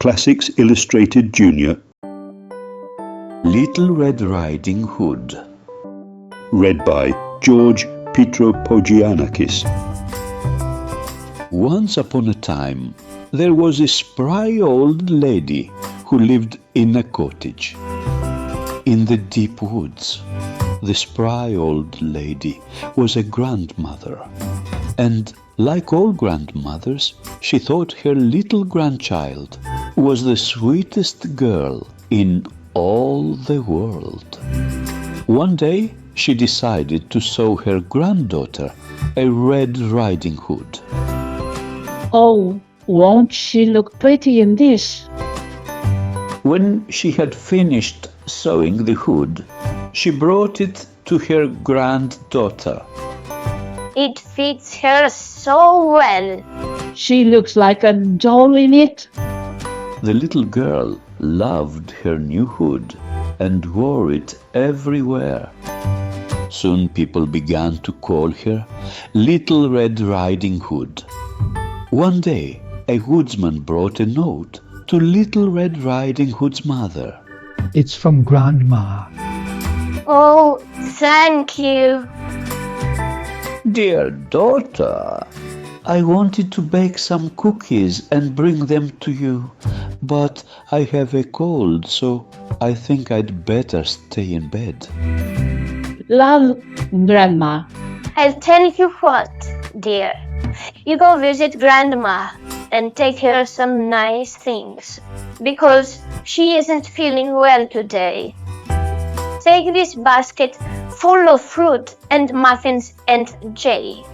Classics Illustrated Junior. Little Red Riding Hood. Read by George Pitropogiannakis. Once upon a time, there was a spry old lady who lived in a cottage in the deep woods. The spry old lady was a grandmother, and like all grandmothers, she thought her little grandchild was the sweetest girl in all the world. One day, she decided to sew her granddaughter a red riding hood. Oh, won't she look pretty in this? When she had finished sewing the hood, she brought it to her granddaughter. It fits her so well. She looks like a doll in it. The little girl loved her new hood and wore it everywhere. Soon people began to call her Little Red Riding Hood. One day, a woodsman brought a note to Little Red Riding Hood's mother. It's from Grandma. Oh, thank you. Dear daughter, I wanted to bake some cookies and bring them to you, but I have a cold, so I think I'd better stay in bed. Love, Grandma. I'll tell you what, dear. You go visit Grandma and take her some nice things, because she isn't feeling well today. Take this basket full of fruit and muffins and jelly.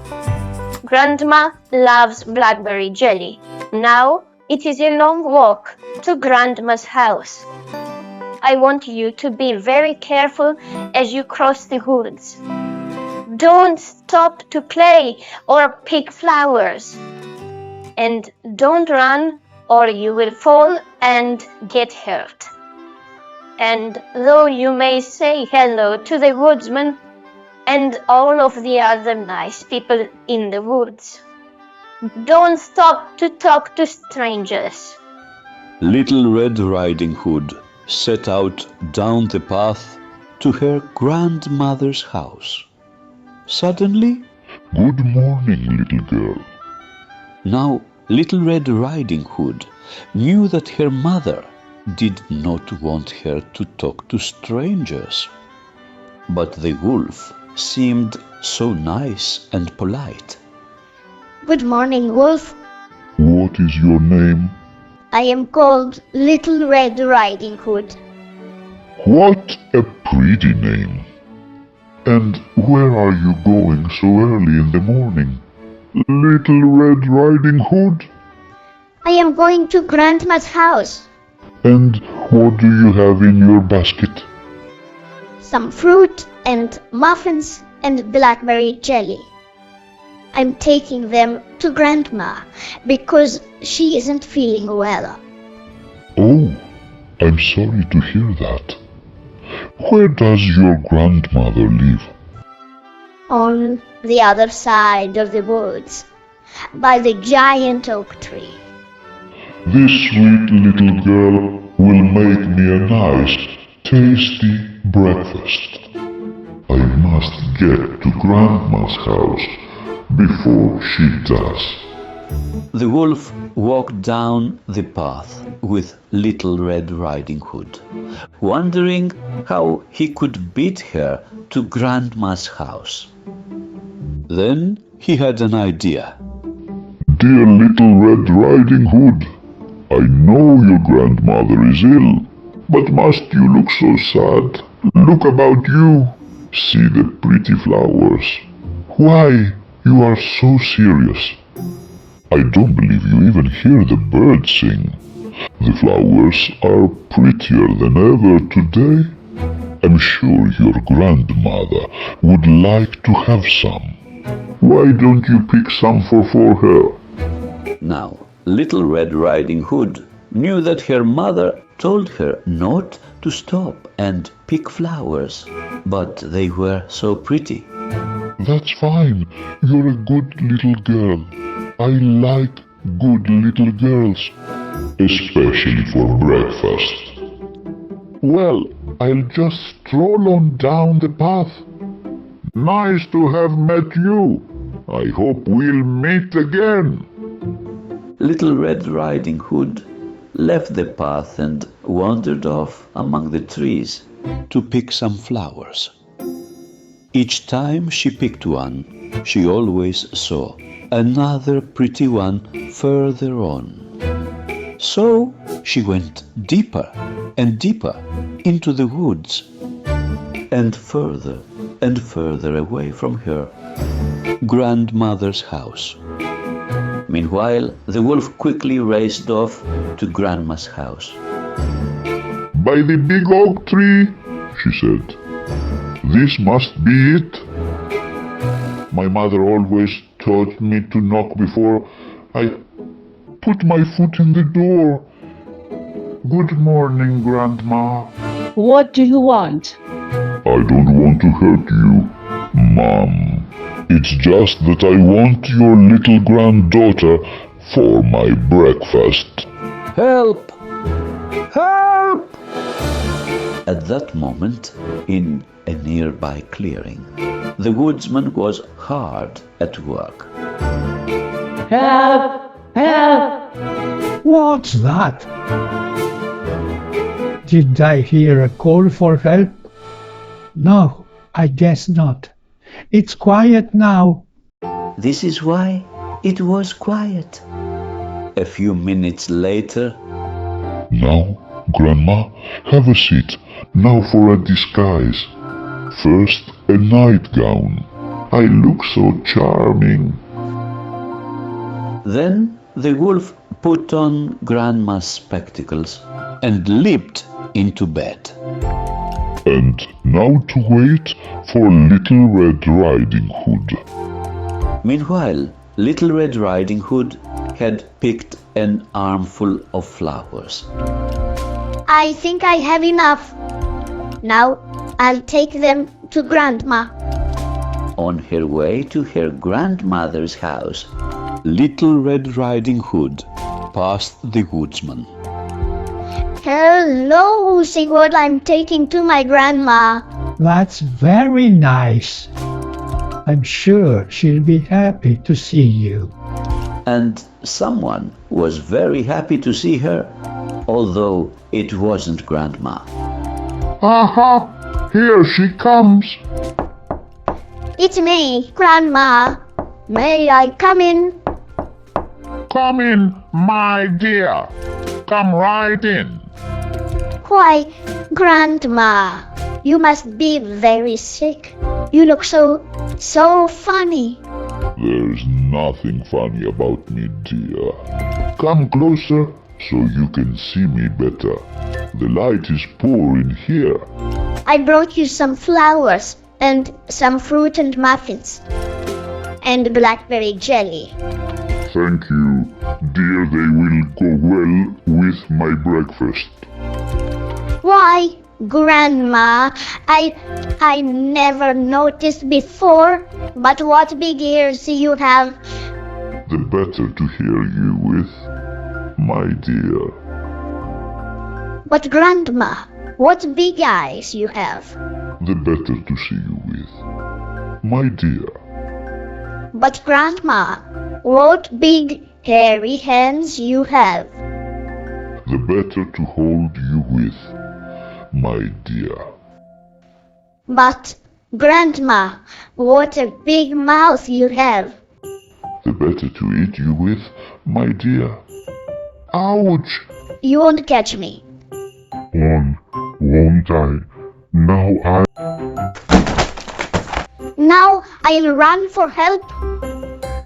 Grandma loves blackberry jelly. Now it is a long walk to Grandma's house. I want you to be very careful as you cross the woods. Don't stop to play or pick flowers. And don't run or you will fall and get hurt. And though you may say hello to the woodsman and all of the other nice people in the woods, don't stop to talk to strangers. Little Red Riding Hood set out down the path to her grandmother's house. Suddenly, Good morning, little girl. now Little Red Riding Hood knew that her mother did not want her to talk to strangers. But the wolf seemed so nice and polite. Good morning, Wolf. What is your name? I am called Little Red Riding Hood. What a pretty name. And where are you going so early in the morning? Little Red Riding Hood? I am going to Grandma's house. And what do you have in your basket? Some fruit and muffins and blackberry jelly. I'm taking them to Grandma because she isn't feeling well. Oh, I'm sorry to hear that. Where does your grandmother live? On the other side of the woods, by the giant oak tree. This sweet little girl will make me a nice, tasty breakfast. I must get to Grandma's house before she does. The wolf walked down the path with Little Red Riding Hood, wondering how he could beat her to Grandma's house. Then he had an idea. Dear Little Red Riding Hood, I know your grandmother is ill, but must you look so sad? Look about you. See the pretty flowers. Why, you are so serious. I don't believe you even hear the birds sing. The flowers are prettier than ever today. I'm sure your grandmother would like to have some. Why don't you pick some for her? Now, Little Red Riding Hood knew that her mother told her not to stop and pick flowers, but they were so pretty. That's fine. You're a good little girl. I like good little girls. especially for breakfast. Well, I'll just stroll on down the path. Nice to have met you. I hope we'll meet again. Little Red Riding Hood left the path and wandered off among the trees to pick some flowers. Each time she picked one, she always saw another pretty one further on. So she went deeper and deeper into the woods, and further away from her grandmother's house. Meanwhile, the wolf quickly raced off to Grandma's house. By the big oak tree, she said. This must be it. My mother always taught me to knock before I put my foot in the door. Good morning, Grandma. What do you want? I don't want to hurt you, Mom. It's just that I want your little granddaughter for my breakfast. Help! Help! At that moment, in a nearby clearing, the woodsman was hard at work. Help! Help! What's that? Did I hear a call for help? No, I guess not. It's quiet now. This is why it was quiet. A few minutes later, Now, Grandma, have a seat. Now for a disguise. First, a nightgown. I look so charming. then the wolf put on Grandma's spectacles and leaped into bed. And now to wait for Little Red Riding Hood. Meanwhile, Little Red Riding Hood had picked an armful of flowers. I think I have enough. Now I'll take them to Grandma. On her way to her grandmother's house, Little Red Riding Hood passed the woodsman. Hello, see what I'm taking to my grandma. That's very nice. I'm sure she'll be happy to see you. And someone was very happy to see her, although it wasn't Grandma. Aha! Here she comes. It's me, Grandma. May I come in? Come in, my dear. Come right in. Why, Grandma, you must be very sick. You look so funny. There's nothing funny about me, dear. Come closer so you can see me better. The light is poor in here. I brought you some flowers and some fruit and muffins and blackberry jelly. Thank you, dear. They will go well with my breakfast. Why, Grandma, I never noticed before, but what big ears you have. The better to hear you with, my dear. But Grandma, what big eyes you have. The better to see you with, my dear. But Grandma, what big hairy hands you have. The better to hold you with, my dear. But Grandma, what a big mouth you have. The better to eat you with, my dear. Ouch! You won't catch me. Won't I? Now I'll run for help.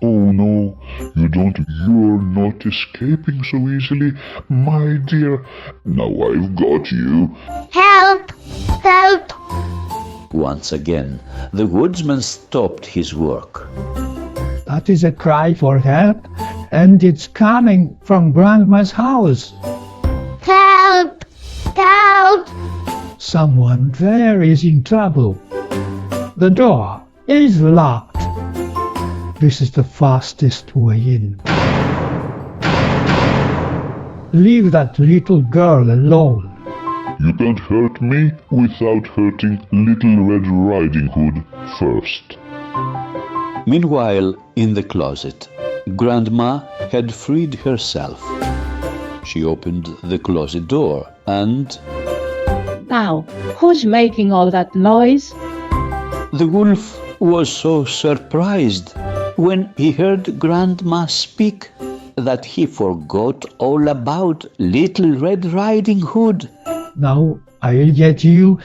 Oh no, you're not escaping so easily, my dear. Now I've got you. Help! Help! Once again, the woodsman stopped his work. That is a cry for help, and it's coming from Grandma's house. Help! Help! Someone there is in trouble. The door is locked. This is the fastest way in. Leave that little girl alone. You can't hurt me without hurting Little Red Riding Hood first. Meanwhile, in the closet, Grandma had freed herself. She opened the closet door and Now, who's making all that noise? the wolf was so surprised when he heard Grandma speak that he forgot all about Little Red Riding Hood. Now I'll get you.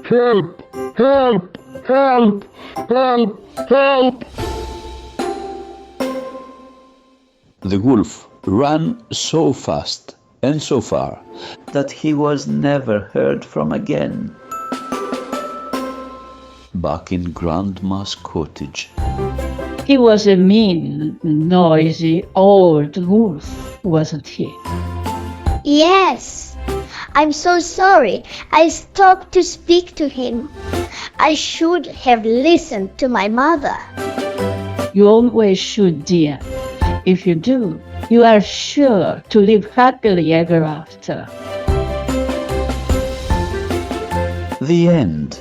Help! Help! Help! Help! Help! The wolf ran so fast and so far that he was never heard from again. Back in Grandma's cottage, He was a mean, noisy old wolf, wasn't he? Yes. I'm so sorry. I stopped to speak to him. I should have listened to my mother. You always should, dear. If you do, you are sure to live happily ever after. the end.